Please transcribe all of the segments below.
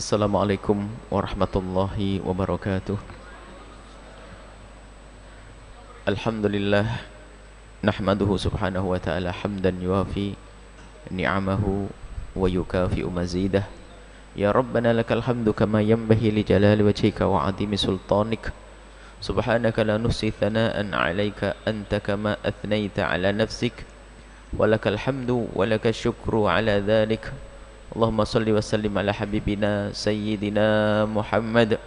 Assalamualaikum warahmatullahi wabarakatuh. Alhamdulillah nahmaduhu subhanahu wa ta'ala hamdan yuafi ni'amahu wa yukafi'u mazidah. Ya Rabbana lakal hamdu kama yanbaghi li jalali wajhika wa 'azimi sultanik. Subhanaka la nuhsi thana'an 'alaika anta kama athnaita 'ala nafsik. Wa lakal hamdu wa lakal syukru 'ala dhalik. Allahumma salli wa sallim ala habibina sayyidina Muhammad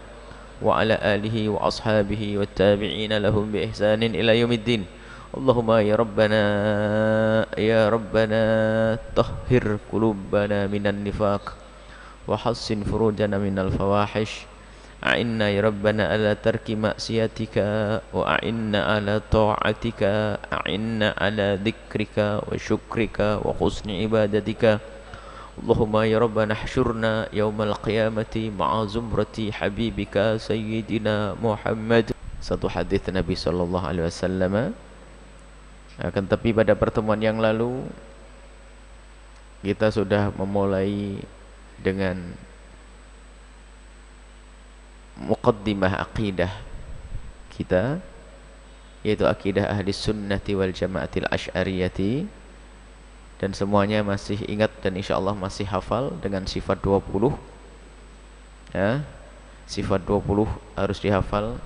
wa ala alihi wa ashabihi wa tabi'ina lahum bi ihsanin ila yaumiddin. Allahumma ya Rabbana tahhir qulubana minan nifaq wa hassin furujana minal fawahish. A'inna ya Rabbana ala tarki maksiatika wa a'inna ala ta'atika, a'inna ala dhikrika wa syukrika wa husni ibadatika. Allahumma ya Rabbana hsyurna yaumal qiyamati ma'a zumrati habibika sayyidina Muhammad. Satu hadis Nabi sallallahu alaihi wasallam. Akan tapi pada pertemuan yang lalu kita sudah memulai dengan muqaddimah aqidah kita, yaitu akidah ahli sunnati wal jamaatil asy'ariyati, dan semuanya masih ingat dan insyaallah masih hafal dengan sifat 20 ya. Sifat 20 harus dihafal.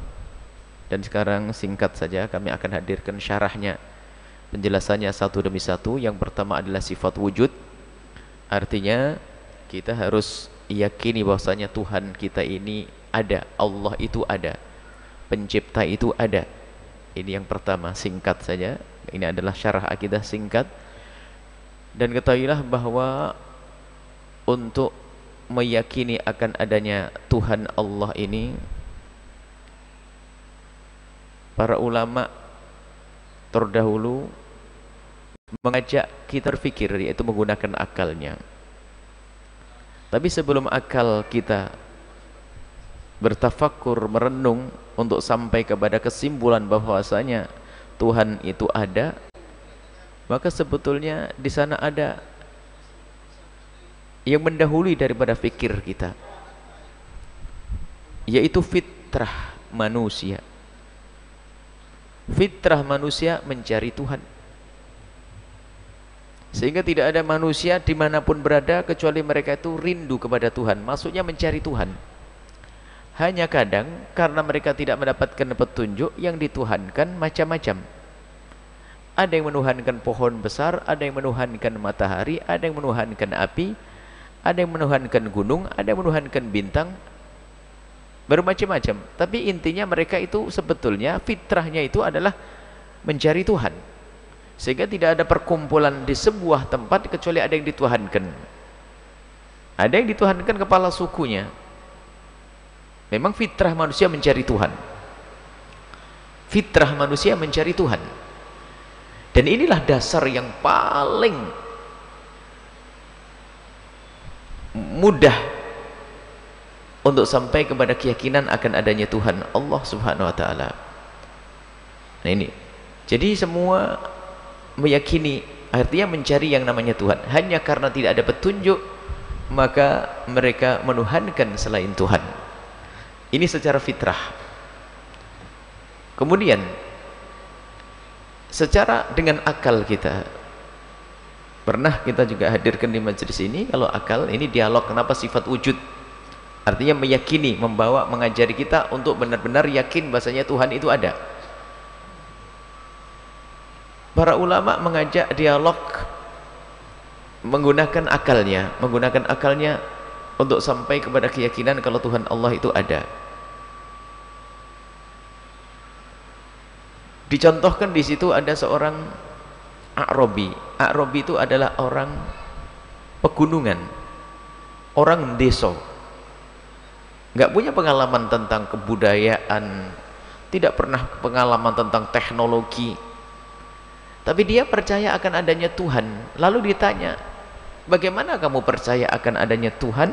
Dan sekarang singkat saja kami akan hadirkan syarahnya, penjelasannya satu demi satu. Yang pertama adalah sifat wujud. Artinya kita harus yakini bahwasanya Tuhan kita ini ada, Allah itu ada, pencipta itu ada. Ini yang pertama, singkat saja. Ini adalah syarah akidah singkat. Dan ketahuilah bahwa untuk meyakini akan adanya Tuhan Allah ini, para ulama terdahulu mengajak kita berpikir, yaitu menggunakan akalnya. Tapi sebelum akal kita bertafakkur, merenung untuk sampai kepada kesimpulan bahwasanya Tuhan itu ada, maka sebetulnya di sana ada yang mendahului daripada fikir kita, yaitu fitrah manusia. Fitrah manusia mencari Tuhan, sehingga tidak ada manusia dimanapun berada kecuali mereka itu rindu kepada Tuhan, maksudnya mencari Tuhan. Hanya kadang karena mereka tidak mendapatkan petunjuk, yang dituhankan macam-macam. Ada yang menuhankan pohon besar, ada yang menuhankan matahari, ada yang menuhankan api, ada yang menuhankan gunung, ada yang menuhankan bintang, bermacam-macam. Tapi intinya mereka itu sebetulnya fitrahnya itu adalah mencari Tuhan. Sehingga tidak ada perkumpulan di sebuah tempat kecuali ada yang dituhankan. Ada yang dituhankan kepala sukunya. Memang fitrah manusia mencari Tuhan. Fitrah manusia mencari Tuhan. Dan inilah dasar yang paling mudah untuk sampai kepada keyakinan akan adanya Tuhan Allah Subhanahu wa taala. Nah ini. Jadi semua meyakini, artinya mencari yang namanya Tuhan. Hanya karena tidak ada petunjuk, maka mereka menuhankan selain Tuhan. Ini secara fitrah. Kemudian secara dengan akal kita, pernah kita juga hadirkan di majelis ini, kalau akal ini dialog kenapa sifat wujud, artinya meyakini, membawa, mengajari kita untuk benar-benar yakin bahasanya Tuhan itu ada. Para ulama mengajak dialog menggunakan akalnya untuk sampai kepada keyakinan kalau Tuhan Allah itu ada. Dicontohkan di situ ada seorang A'rabi. A'rabi itu adalah orang pegunungan, orang desa, nggak punya pengalaman tentang kebudayaan, tidak pernah pengalaman tentang teknologi, tapi dia percaya akan adanya Tuhan. Lalu ditanya, bagaimana kamu percaya akan adanya Tuhan?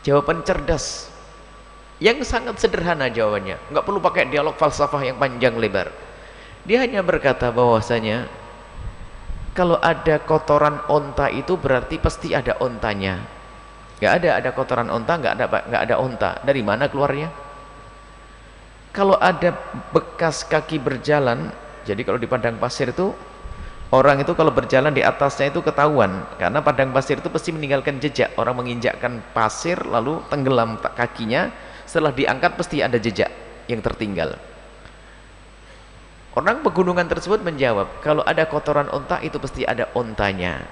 Jawaban cerdas yang sangat sederhana jawabannya, nggak perlu pakai dialog falsafah yang panjang lebar. Dia hanya berkata bahwasanya kalau ada kotoran onta itu berarti pasti ada ontanya. Nggak ada kotoran onta, nggak ada onta. Dari mana keluarnya? Kalau ada bekas kaki berjalan, jadi kalau di padang pasir itu orang itu kalau berjalan di atasnya itu ketahuan, karena padang pasir itu pasti meninggalkan jejak. Orang menginjakkan pasir lalu tenggelam kakinya, setelah diangkat pasti ada jejak yang tertinggal. Orang pegunungan tersebut menjawab, kalau ada kotoran onta itu pasti ada ontanya.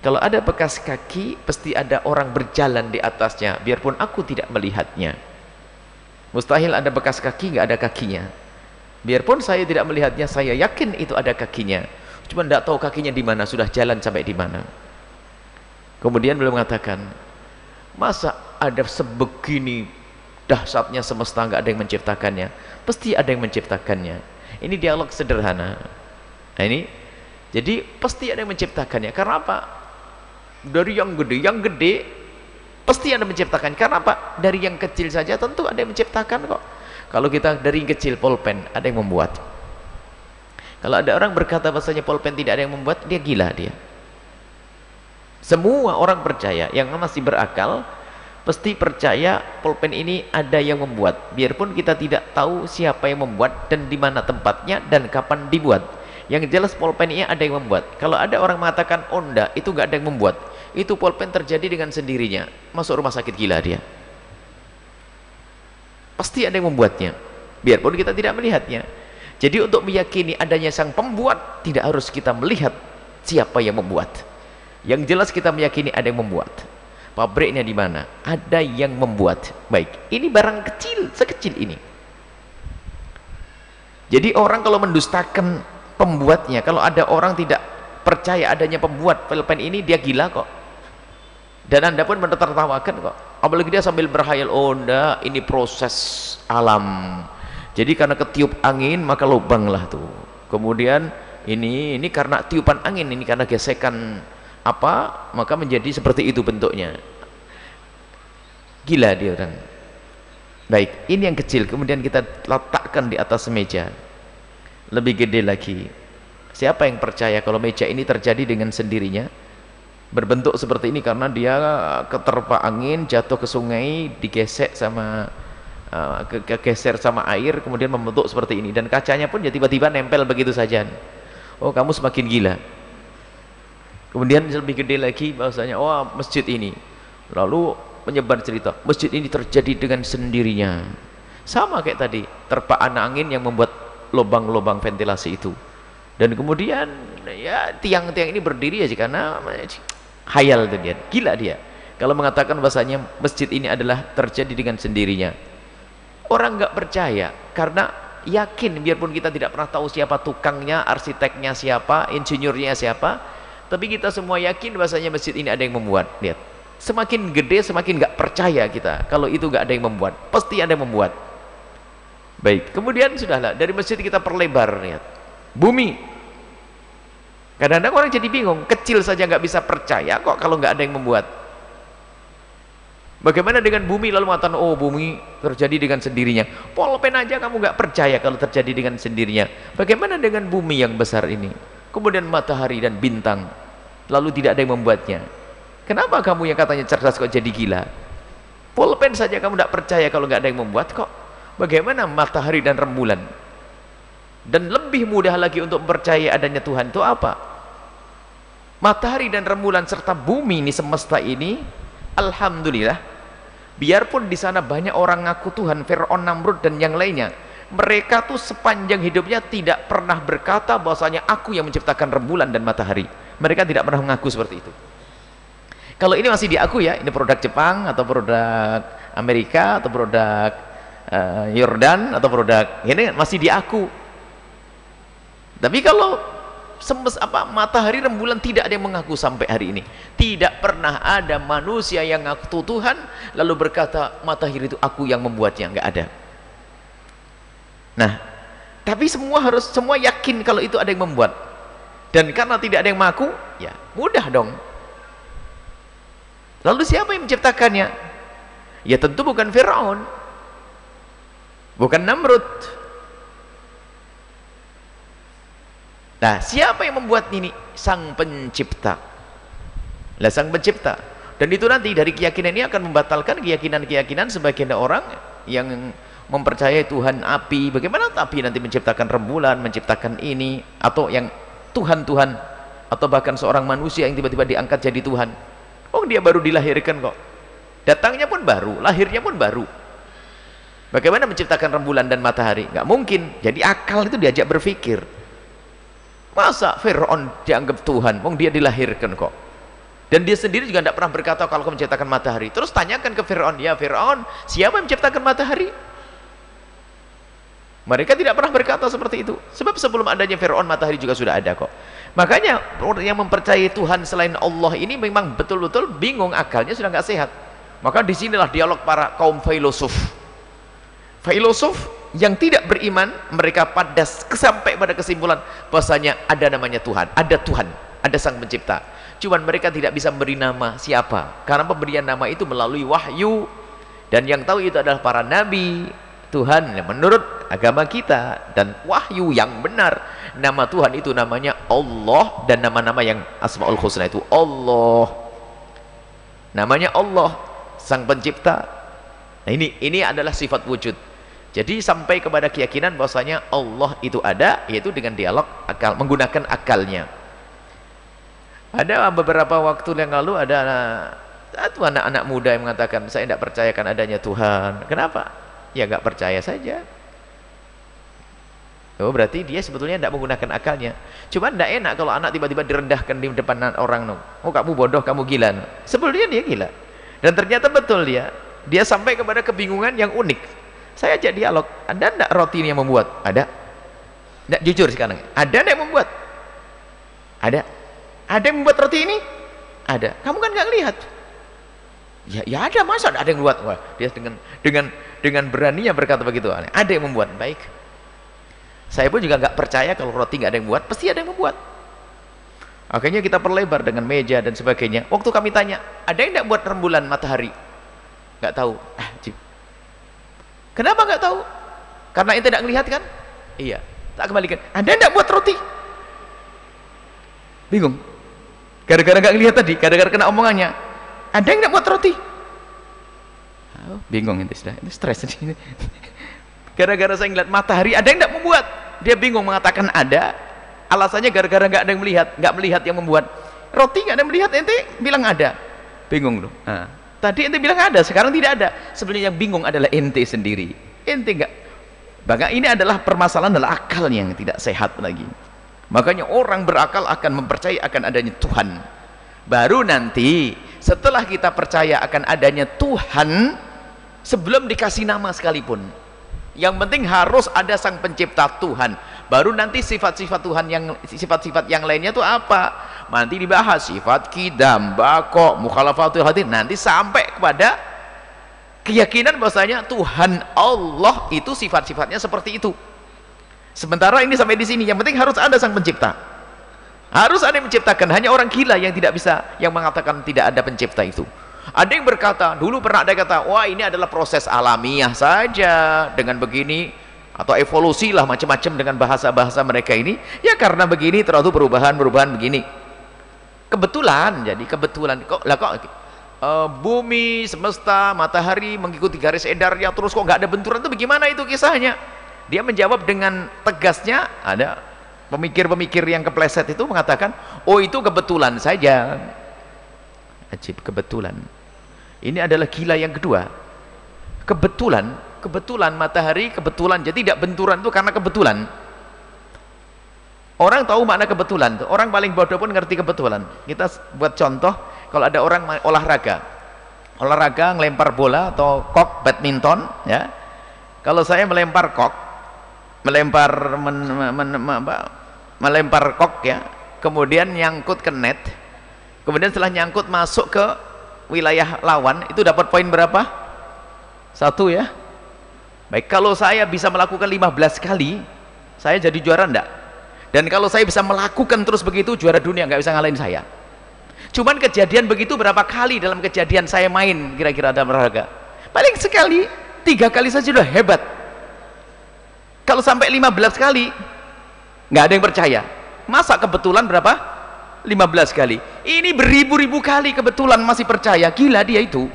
Kalau ada bekas kaki pasti ada orang berjalan di atasnya, biarpun aku tidak melihatnya. Mustahil ada bekas kaki nggak ada kakinya. Biarpun saya tidak melihatnya, saya yakin itu ada kakinya. Cuma tidak tahu kakinya di mana, sudah jalan sampai di mana. Kemudian beliau mengatakan, masa ada sebegini dahsyatnya semesta nggak ada yang menciptakannya? Pasti ada yang menciptakannya. Ini dialog sederhana. Nah ini, jadi pasti ada yang menciptakannya. Karena apa? Dari yang gede pasti ada yang menciptakan. Karena apa? Dari yang kecil saja tentu ada yang menciptakan kok. Kalau kita dari kecil, pulpen ada yang membuat. Kalau ada orang berkata bahasanya pulpen tidak ada yang membuat, dia gila dia. Semua orang percaya, yang masih berakal pasti percaya pulpen ini ada yang membuat, biarpun kita tidak tahu siapa yang membuat dan di mana tempatnya dan kapan dibuat. Yang jelas pulpen ini ada yang membuat. Kalau ada orang mengatakan oh enggak, itu enggak ada yang membuat, itu pulpen terjadi dengan sendirinya, masuk rumah sakit gila dia. Pasti ada yang membuatnya, biarpun kita tidak melihatnya. Jadi untuk meyakini adanya sang pembuat, tidak harus kita melihat siapa yang membuat. Yang jelas kita meyakini ada yang membuat. Pabriknya di mana? Ada yang membuat. Baik, ini barang kecil, sekecil ini. Jadi orang kalau mendustakan pembuatnya, kalau ada orang tidak percaya adanya pembuat pulpen ini, dia gila kok. Dan Anda pun menertawakan kok. Apalagi dia sambil berhayal, oh enggak, ini proses alam. Jadi karena ketiup angin maka lubang lah tuh. Kemudian ini karena tiupan angin, ini karena gesekan apa, maka menjadi seperti itu bentuknya. Gila dia orang. Baik, ini yang kecil, kemudian kita letakkan di atas meja. Lebih gede lagi. Siapa yang percaya kalau meja ini terjadi dengan sendirinya? Berbentuk seperti ini karena dia keterpa angin, jatuh ke sungai, digesek sama kegeser sama air, kemudian membentuk seperti ini, dan kacanya pun ya tiba-tiba nempel begitu saja. Oh, kamu semakin gila. Kemudian lebih gede lagi bahwasanya, oh masjid ini, lalu menyebar cerita masjid ini terjadi dengan sendirinya. Sama kayak tadi, terpaan angin yang membuat lubang-lubang ventilasi itu, dan kemudian ya tiang-tiang ini berdiri aja karena khayal itu dia, gila dia kalau mengatakan bahasanya masjid ini adalah terjadi dengan sendirinya. Orang nggak percaya karena yakin, biarpun kita tidak pernah tahu siapa tukangnya, arsiteknya siapa, insinyurnya siapa, tapi kita semua yakin bahasanya masjid ini ada yang membuat. Lihat, semakin gede semakin nggak percaya kita kalau itu nggak ada yang membuat, pasti ada yang membuat. Baik, kemudian sudahlah, dari masjid kita perlebar. Lihat, bumi, kadang-kadang orang jadi bingung, kecil saja nggak bisa percaya kok kalau nggak ada yang membuat. Bagaimana dengan bumi? Lalu mengatakan, oh bumi terjadi dengan sendirinya. Pulpen aja kamu nggak percaya kalau terjadi dengan sendirinya, bagaimana dengan bumi yang besar ini, kemudian matahari dan bintang, lalu tidak ada yang membuatnya? Kenapa kamu yang katanya cerdas kok jadi gila? Pulpen saja kamu tidak percaya kalau nggak ada yang membuat kok, bagaimana matahari dan rembulan? Dan lebih mudah lagi untuk percaya adanya Tuhan itu apa? Matahari dan rembulan serta bumi ini, semesta ini, alhamdulillah, biarpun di sana banyak orang ngaku Tuhan, Fir'aun, Namrud dan yang lainnya, mereka tuh sepanjang hidupnya tidak pernah berkata bahwasanya aku yang menciptakan rembulan dan matahari. Mereka tidak pernah mengaku seperti itu. Kalau ini masih diaku ya, ini produk Jepang atau produk Amerika atau produk Yordan atau produk ini masih diaku. Tapi kalau matahari, rembulan, tidak ada yang mengaku sampai hari ini. Tidak pernah ada manusia yang ngaku Tuhan lalu berkata matahari itu aku yang membuatnya, nggak ada. Nah, tapi semua yakin kalau itu ada yang membuat. Dan karena tidak ada yang mengaku, ya mudah dong. Lalu siapa yang menciptakannya? Ya tentu bukan Fir'aun, bukan Namrud. Nah, siapa yang membuat ini? Sang pencipta. Lah, sang pencipta. Dan itu nanti dari keyakinan ini akan membatalkan keyakinan-keyakinan sebagian orang yang mempercayai Tuhan api. Bagaimana api nanti menciptakan rembulan, menciptakan ini, atau yang Tuhan-Tuhan, atau bahkan seorang manusia yang tiba-tiba diangkat jadi Tuhan. Oh, dia baru dilahirkan kok. Datangnya pun baru, lahirnya pun baru. Bagaimana menciptakan rembulan dan matahari? Nggak mungkin. Jadi akal itu diajak berpikir. Masa Fir'aun dianggap Tuhan? Oh, dia dilahirkan kok. Dan dia sendiri juga tidak pernah berkata kalau kau menciptakan matahari. Terus tanyakan ke Fir'aun, ya Fir'aun, siapa yang menciptakan matahari? Mereka tidak pernah berkata seperti itu. Sebab sebelum adanya Fir'aun, matahari juga sudah ada kok. Makanya orang yang mempercayai Tuhan selain Allah ini memang betul-betul bingung, akalnya sudah nggak sehat. Maka disinilah dialog para kaum filosof. Filosof yang tidak beriman, mereka sampai pada kesimpulan bahwasanya ada namanya Tuhan, ada Sang Pencipta. Cuman mereka tidak bisa memberi nama siapa, karena pemberian nama itu melalui wahyu, dan yang tahu itu adalah para nabi Tuhan menurut agama kita. Dan wahyu yang benar, nama Tuhan itu namanya Allah, dan nama-nama yang Asmaul Husna itu Allah, namanya Allah, Sang Pencipta. Nah, ini adalah sifat wujud. Jadi sampai kepada keyakinan bahwasanya Allah itu ada, yaitu dengan dialog akal, menggunakan akalnya. Ada beberapa waktu yang lalu ada satu anak-anak muda yang mengatakan, saya tidak percayakan adanya Tuhan. Kenapa? Ya nggak percaya saja. Oh, berarti dia sebetulnya tidak menggunakan akalnya. Cuma tidak enak kalau anak tiba-tiba direndahkan di depan orang. Oh, kamu bodoh, kamu gila. Sebetulnya dia gila. Dan ternyata betul dia sampai kepada kebingungan yang unik. Saya ajak dialog, ada tidak roti ini yang membuat? Ada. Tidak, jujur sekarang. Ada tidak yang membuat? Ada. Ada yang membuat roti ini? Ada. Kamu kan nggak lihat. Ya ada, masa ada yang membuat? Wah, dia dengan beraninya berkata begitu. Ada yang membuat. Baik. Saya pun juga nggak percaya kalau roti nggak ada yang membuat, pasti ada yang membuat. Akhirnya kita perlebar dengan meja dan sebagainya. Waktu kami tanya, ada yang tidak buat rembulan matahari? Nggak tahu. Kenapa nggak tahu? Karena ente tidak melihat kan? Iya. Tak kembalikan. Ada yang tidak buat roti? Bingung. Gara-gara nggak lihat tadi, gara-gara kena omongannya. Ada yang nggak buat roti? Oh, bingung itu sudah, itu stres ini. Gara-gara saya ngeliat matahari, ada yang nggak membuat? Dia bingung mengatakan ada. Alasannya gara-gara nggak ada yang melihat, nggak melihat yang membuat. Roti nggak ada yang melihat, ente bilang ada. Bingung loh. Nah, tadi ente bilang ada, sekarang tidak ada. Sebenarnya yang bingung adalah ente sendiri. Ente nggak. Maka ini adalah permasalahan, adalah akalnya yang tidak sehat lagi. Makanya orang berakal akan mempercayai akan adanya Tuhan. Baru nanti setelah kita percaya akan adanya Tuhan, sebelum dikasih nama sekalipun, yang penting harus ada Sang Pencipta Tuhan. Baru nanti sifat-sifat Tuhan yang sifat-sifat yang lainnya itu apa? Nanti dibahas sifat qidam, baqo, mukhalafatul hadir, nanti sampai kepada keyakinan bahwasanya Tuhan Allah itu sifat-sifatnya seperti itu. Sementara ini sampai di sini, yang penting harus ada Sang Pencipta, harus ada yang menciptakan. Hanya orang gila yang tidak bisa, yang mengatakan tidak ada pencipta itu. Ada yang berkata, dulu pernah ada kata, wah ini adalah proses alamiah saja dengan begini, atau evolusi lah macam-macam dengan bahasa-bahasa mereka ini. Ya karena begini terus perubahan begini. Kebetulan, jadi kebetulan kok bumi, semesta, matahari mengikuti garis edarnya, terus kok nggak ada benturan, itu bagaimana itu kisahnya? Dia menjawab dengan tegasnya. Ada pemikir-pemikir yang kepleset itu mengatakan, oh itu kebetulan saja. Ajib, kebetulan. Ini adalah gila yang kedua. Kebetulan matahari, kebetulan. Jadi tidak benturan itu karena kebetulan. Orang tahu makna kebetulan tuh. Orang paling bodoh pun ngerti kebetulan. Kita buat contoh, kalau ada orang olahraga ngelempar bola atau kok badminton, ya. Kalau saya melempar kok, melempar kok, ya, kemudian nyangkut ke net, kemudian setelah nyangkut masuk ke wilayah lawan, itu dapat poin berapa? 1, ya. Baik, kalau saya bisa melakukan 15 kali, saya jadi juara enggak? Dan kalau saya bisa melakukan terus begitu, juara dunia, nggak bisa ngalahin saya. Cuman kejadian begitu berapa kali dalam kejadian saya main kira-kira dalam olahraga? Paling sekali, 3 kali saja sudah hebat. Kalau sampai 15 kali nggak ada yang percaya. Masa kebetulan berapa? 15 kali. Ini beribu-ribu kali kebetulan masih percaya. Gila dia itu.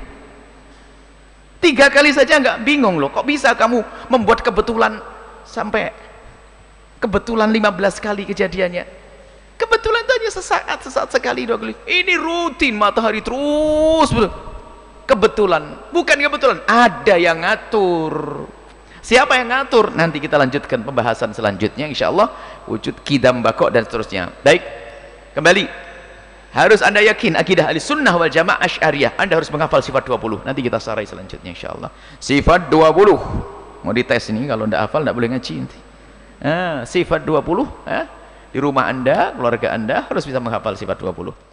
3 kali saja enggak, bingung loh. Kok bisa kamu membuat kebetulan sampai kebetulan 15 kali kejadiannya? Kebetulan itu hanya sesaat sekali 2 kali. Ini rutin matahari terus. Kebetulan, bukan kebetulan, ada yang ngatur. Siapa yang ngatur? Nanti kita lanjutkan pembahasan selanjutnya insyaallah, wujud kidam bakok dan seterusnya. Baik, kembali. Harus Anda yakin akidah Ahlussunnah wal Jamaah Asy'ariyah. Anda harus menghafal sifat 20. Nanti kita sarai selanjutnya insyaallah. Sifat 20. Mau dites ini, kalau enggak hafal enggak boleh ngaji nanti. Sifat 20, di rumah Anda, keluarga Anda harus bisa menghafal sifat 20.